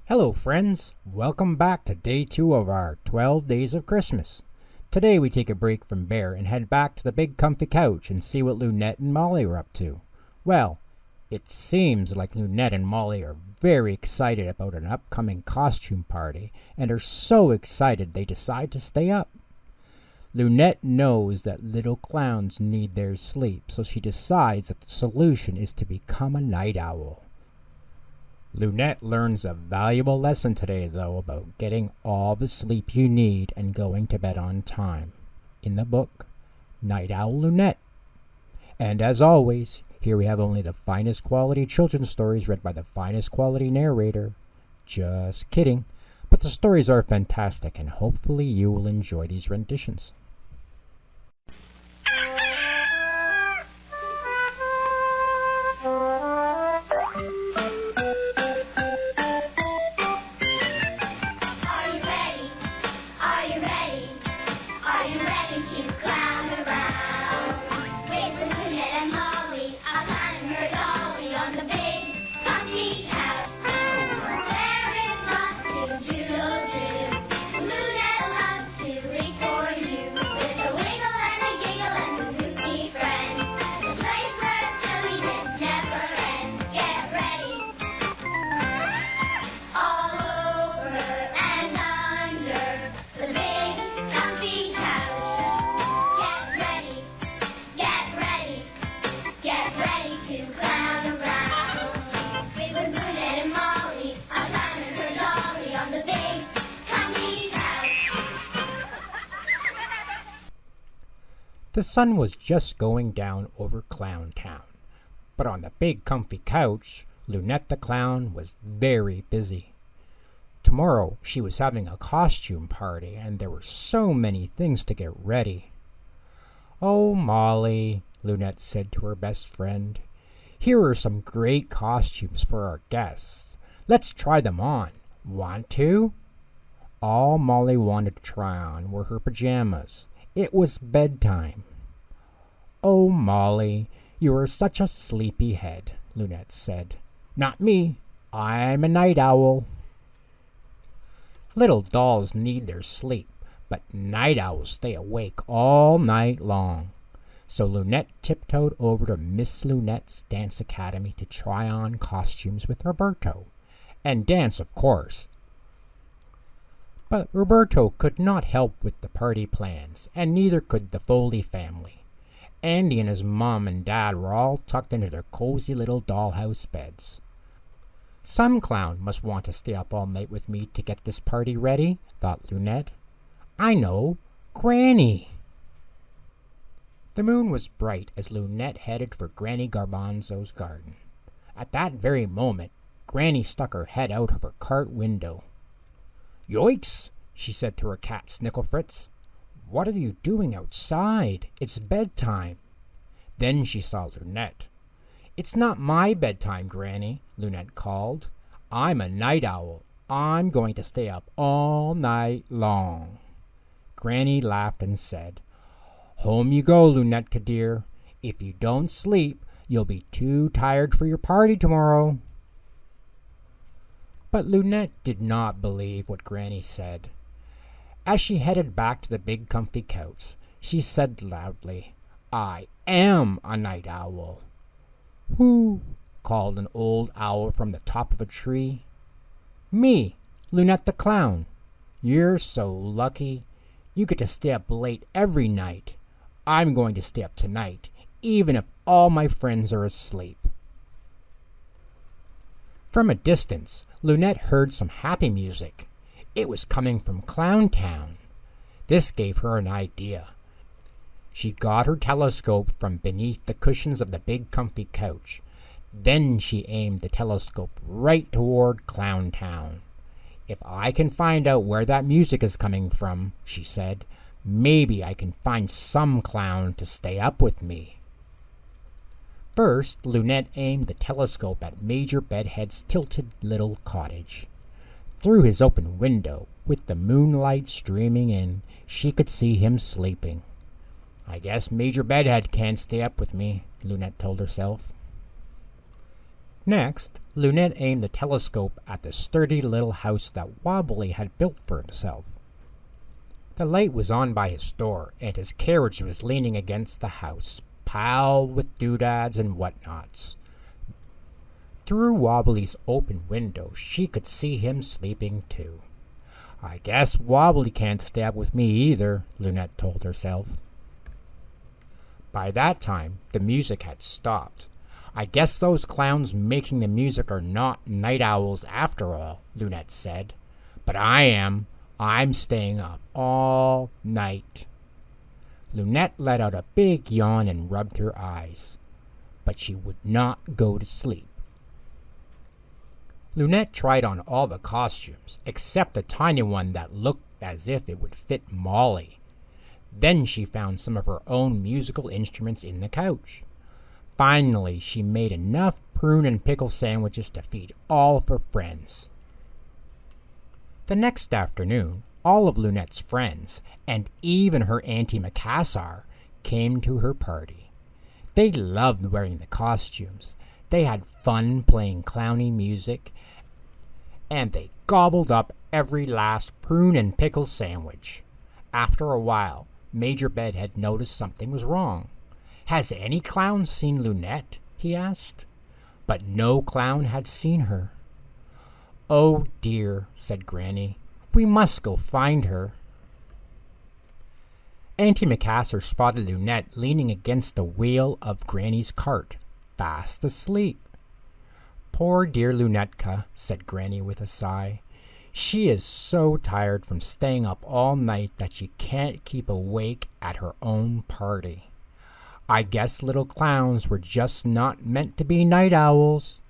Hello friends, welcome back to day 2 of our 12 days of Christmas. Today we take a break from Bear and head back to the big comfy couch and see what Loonette and Molly are up to. Well, it seems like Loonette and Molly are very excited about an upcoming costume party and are so excited they decide to stay up. Loonette knows that little clowns need their sleep, so she decides that the solution is to become a night owl. Loonette learns a valuable lesson today, though, about getting all the sleep you need and going to bed on time. In the book, Night Owl Loonette. And as always, here we have only the finest quality children's stories read by the finest quality narrator. Just kidding. But the stories are fantastic, and hopefully you will enjoy these renditions. The sun was just going down over Clown Town, but on the big comfy couch, Loonette the Clown was very busy. Tomorrow she was having a costume party, and there were so many things to get ready. "Oh, Molly," Loonette said to her best friend, "here are some great costumes for our guests. Let's try them on. Want to?" All Molly wanted to try on were her pajamas. It was bedtime. "Oh, Molly, you are such a sleepy head," Loonette said. "Not me. I'm a night owl." Little dolls need their sleep, but night owls stay awake all night long. So Loonette tiptoed over to Miss Loonette's Dance Academy to try on costumes with Roberto. And dance, of course. But Roberto could not help with the party plans, and neither could the Foley family. Andy and his mom and dad were all tucked into their cozy little dollhouse beds. "Some clown must want to stay up all night with me to get this party ready," thought Loonette. "I know, Granny." The moon was bright as Loonette headed for Granny Garbanzo's garden. At that very moment, Granny stuck her head out of her cart window. "Yoicks!" she said to her cat Snicklefritz. "What are you doing outside? It's bedtime." Then she saw Loonette. "It's not my bedtime, Granny," Loonette called. "I'm a night owl. I'm going to stay up all night long." Granny laughed and said, "Home you go, Loonette dear. If you don't sleep, you'll be too tired for your party tomorrow." But Loonette did not believe what Granny said. As she headed back to the big comfy couch, she said loudly, "I am a night owl." "Who?" called an old owl from the top of a tree. "Me, Loonette the Clown. You're so lucky. You get to stay up late every night. I'm going to stay up tonight, even if all my friends are asleep." From a distance, Loonette heard some happy music. It was coming from Clown Town. This gave her an idea. She got her telescope from beneath the cushions of the big comfy couch. Then she aimed the telescope right toward Clown Town. "If I can find out where that music is coming from," she said, "maybe I can find some clown to stay up with me." First, Loonette aimed the telescope at Major Bedhead's tilted little cottage. Through his open window, with the moonlight streaming in, she could see him sleeping. "I guess Major Bedhead can't stay up with me," Loonette told herself. Next, Loonette aimed the telescope at the sturdy little house that Wobbly had built for himself. The light was on by his door, and his carriage was leaning against the house, piled with doodads and whatnots. Through Wobbly's open window, she could see him sleeping too. I guess Wobbly can't stay up with me either, Loonette told herself. By that time, the music had stopped. I guess those clowns making the music are not night owls after all, Loonette said. But I am. I'm staying up all night. Loonette let out a big yawn and rubbed her eyes. But she would not go to sleep. Loonette tried on all the costumes, except a tiny one that looked as if it would fit Molly. Then she found some of her own musical instruments in the couch. Finally, she made enough prune and pickle sandwiches to feed all of her friends. The next afternoon, all of Loonette's friends, and even her Auntie Macassar, came to her party. They loved wearing the costumes. They had fun playing clowny music, and they gobbled up every last prune and pickle sandwich. After a while, Major Bedhead noticed something was wrong. "Has any clown seen Loonette?" he asked. But no clown had seen her. "Oh dear," said Granny. "We must go find her." Auntie Macassar spotted Loonette leaning against the wheel of Granny's cart, fast asleep. "Poor dear Loonette'ka," said Granny with a sigh. "She is so tired from staying up all night that she can't keep awake at her own party. I guess little clowns were just not meant to be night owls."